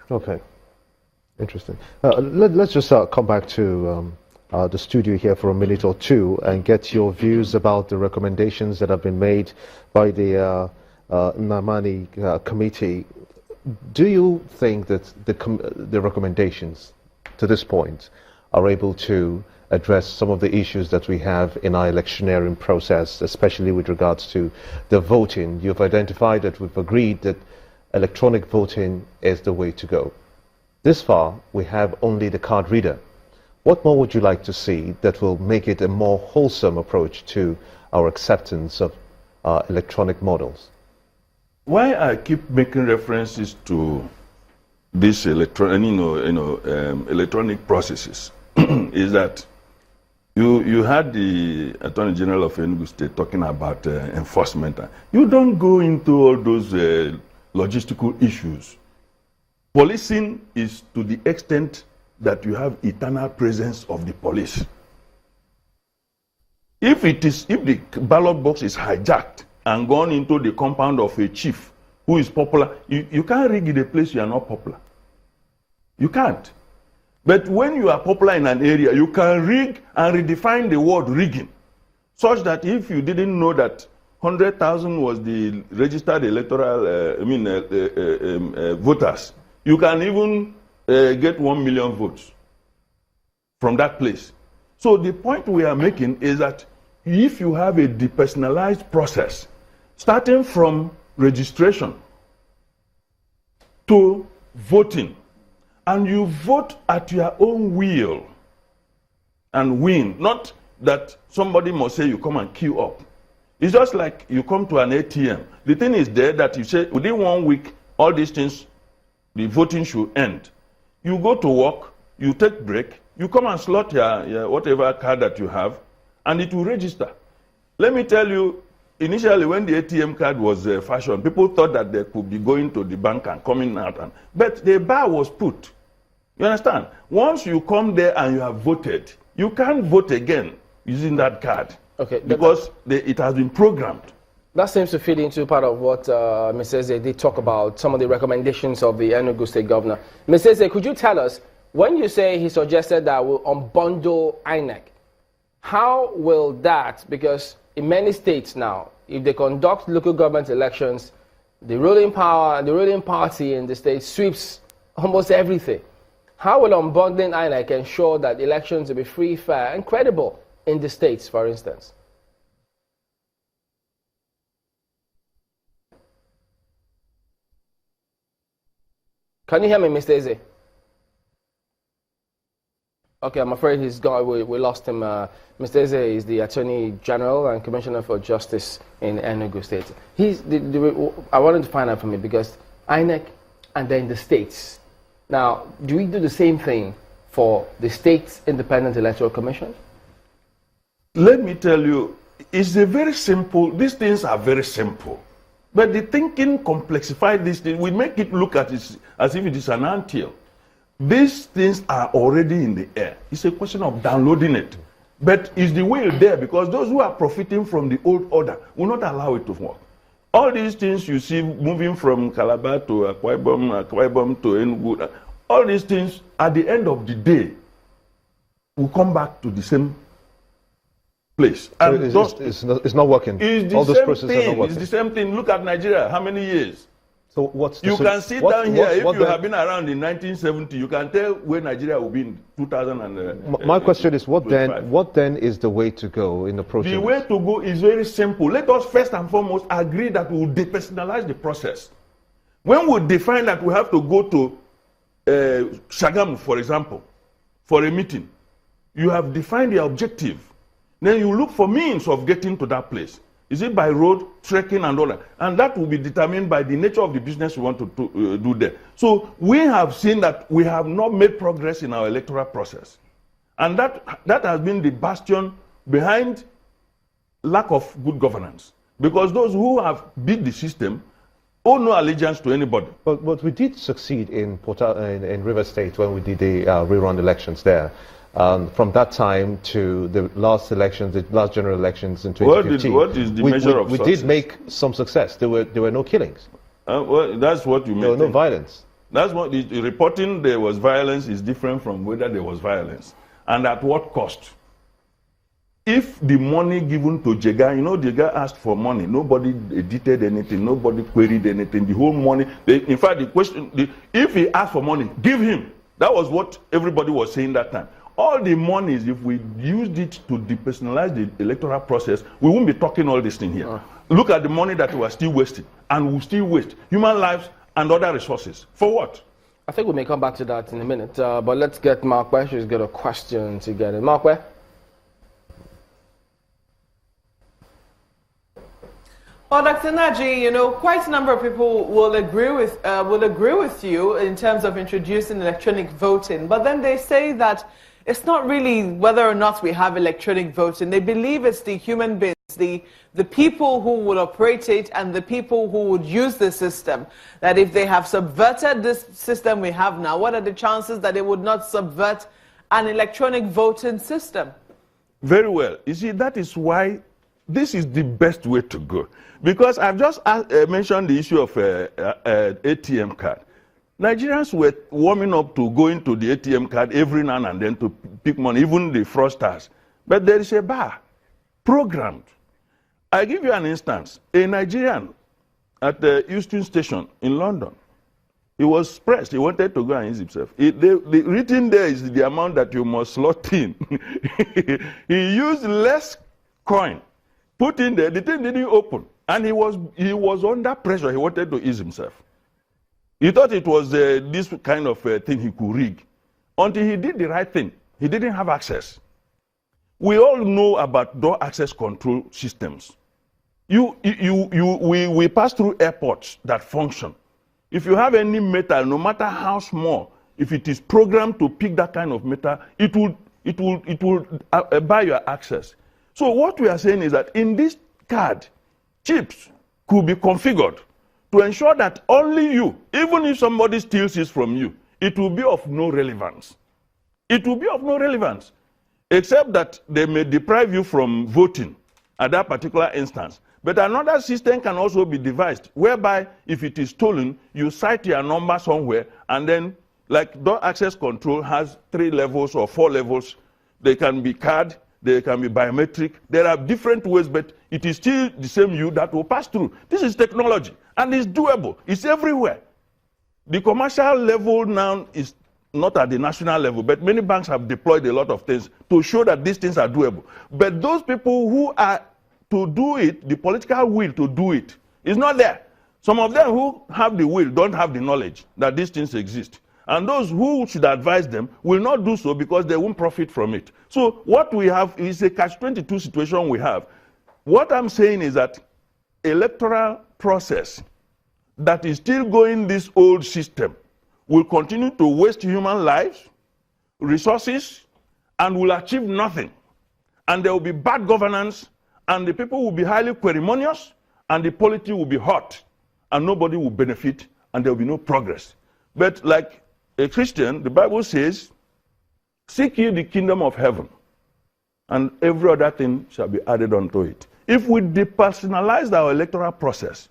Okay, interesting. Let's just come back to the studio here for a minute or two and get your views about the recommendations that have been made by the Namani committee. Do you think that the recommendations to this point are able to address some of the issues that we have in our electioneering process, especially with regards to the voting? You've identified that we've agreed that electronic voting is the way to go. This far, we have only the card reader. What more would you like to see that will make it a more wholesome approach to our acceptance of electronic models? Why I keep making references to this electronic processes is that you had the Attorney General of Enugu State talking about enforcement. You don't go into all those logistical issues. Policing is to the extent that you have eternal presence of the police. If the ballot box is hijacked and gone into the compound of a chief who is popular, you can't rig in a place you are not popular. You can't. But when you are popular in an area, you can rig and redefine the word rigging, such that if you didn't know that 100,000 was the registered electoral, voters, you can even get 1 million votes from that place. So the point we are making is that if you have a depersonalized process, starting from registration to voting, and you vote at your own will and win, not that somebody must say you come and queue up. It's just like you come to an ATM. The thing is there that you say within 1 week, all these things, the voting should end. You go to work, you take break, you come and slot your whatever card that you have, and it will register. Let me tell you, initially when the ATM card was fashioned, people thought that they could be going to the bank and coming out, but the bar was put. You understand? Once you come there and you have voted, you can't vote again using that card. Okay. Because it has been programmed. That seems to feed into part of what Ms. Eze did talk about, some of the recommendations of the Enugu State Governor. Ms. Eze, could you tell us, when you say he suggested that we'll unbundle INEC, how will that, because in many states now, if they conduct local government elections, the ruling power, the ruling party in the state sweeps almost everything. How will unbundling INEC ensure that elections will be free, fair, and credible in the states, for instance? Can you hear me, Mr. Eze? Okay, I'm afraid he's gone. We lost him. Mr. Eze is the Attorney General and Commissioner for Justice in Enugu State. I wanted to find out from you because INEC and then the states. Now, do we do the same thing for the State's Independent Electoral Commission? Let me tell you, it's very simple. These things are very simple. But the thinking complexified these things. We make it look at it as if it is an anthill. These things are already in the air. It's a question of downloading it. But is the will there? Because those who are profiting from the old order will not allow it to work. All these things you see moving from Calabar to Akwa Ibom to Enugu, all these things at the end of the day will come back to the same place. And so it's not working. All those processes are not working. It's the same thing. Look at Nigeria. How many years? So what's you can sit down here. If you have been around in 1970, you can tell where Nigeria will be in 2000. My question is, what then is the way to go in approaching? The way to go is very simple. Let us first and foremost agree that we will depersonalize the process. When we define that we have to go to Shagamu, for example, for a meeting, you have defined the objective. Then you look for means of getting to that place. Is it by road, trekking, and all that? And that will be determined by the nature of the business we want to do there. So we have seen that we have not made progress in our electoral process. And that has been the bastion behind lack of good governance. Because those who have beat the system owe no allegiance to anybody. But we did succeed in River State when we did the rerun elections there. From that time to the last elections, the last general elections in 2015, what is the measure of success? We did make some success. There were no killings. Well, that's what you mean. There was no violence. That's what the reporting there was violence is different from whether there was violence. And at what cost? If the money given to Jega, you know, Jega asked for money. Nobody edited anything. Nobody queried anything. The whole money, in fact, the question, if he asked for money, give him. That was what everybody was saying that time. All the monies, if we used it to depersonalize the electoral process, we won't be talking all this thing here. Look at the money that we are still wasting, and we still waste human lives and other resources. For what? I think we may come back to that in a minute, but let's get Mark Ware. She's got a question to get in. Mark Ware? Well, Dr. Naji, you know, quite a number of people will agree with you in terms of introducing electronic voting, but then they say that it's not really whether or not we have electronic voting. They believe it's the human beings, the people who would operate it and the people who would use the system. That if they have subverted this system we have now, what are the chances that they would not subvert an electronic voting system? Very well. You see, that is why this is the best way to go. Because I've just mentioned the issue of ATM card. Nigerians were warming up to going to the ATM card every now and then to pick money, even the fraudsters. But there is a bar programmed. I give you an instance. A Nigerian at the Euston station in London, he was pressed. He wanted to go and use himself. The written there is the amount that you must slot in. He used less coin, put in there. The thing didn't open. And he was under pressure. He wanted to ease himself. He thought it was this kind of thing he could rig. Until he did the right thing. He didn't have access. We all know about door access control systems. We pass through airports that function. If you have any metal, no matter how small, if it is programmed to pick that kind of metal, it will buy your access. So what we are saying is that in this card, chips could be configured to ensure that only you, even if somebody steals it from you, it will be of no relevance. It will be of no relevance, except that they may deprive you from voting at that particular instance. But another system can also be devised, whereby if it is stolen, you cite your number somewhere, and then, like door access control has 3 levels or 4 levels. They can be card, they can be biometric. There are different ways, but it is still the same you that will pass through. This is technology, and it's doable. It's everywhere. The commercial level now is not at the national level, but many banks have deployed a lot of things to show that these things are doable. But those people who are to do it, the political will to do it, is not there. Some of them who have the will don't have the knowledge that these things exist. And those who should advise them will not do so because they won't profit from it. So what we have is a catch-22 situation we have. What I'm saying is that electoral process that is still going this old system will continue to waste human lives, resources, and will achieve nothing. And there will be bad governance, and the people will be highly queremonious, and the polity will be hot, and nobody will benefit, and there will be no progress. But like a Christian, the Bible says, seek ye the kingdom of heaven, and every other thing shall be added unto it. If we depersonalize our electoral process,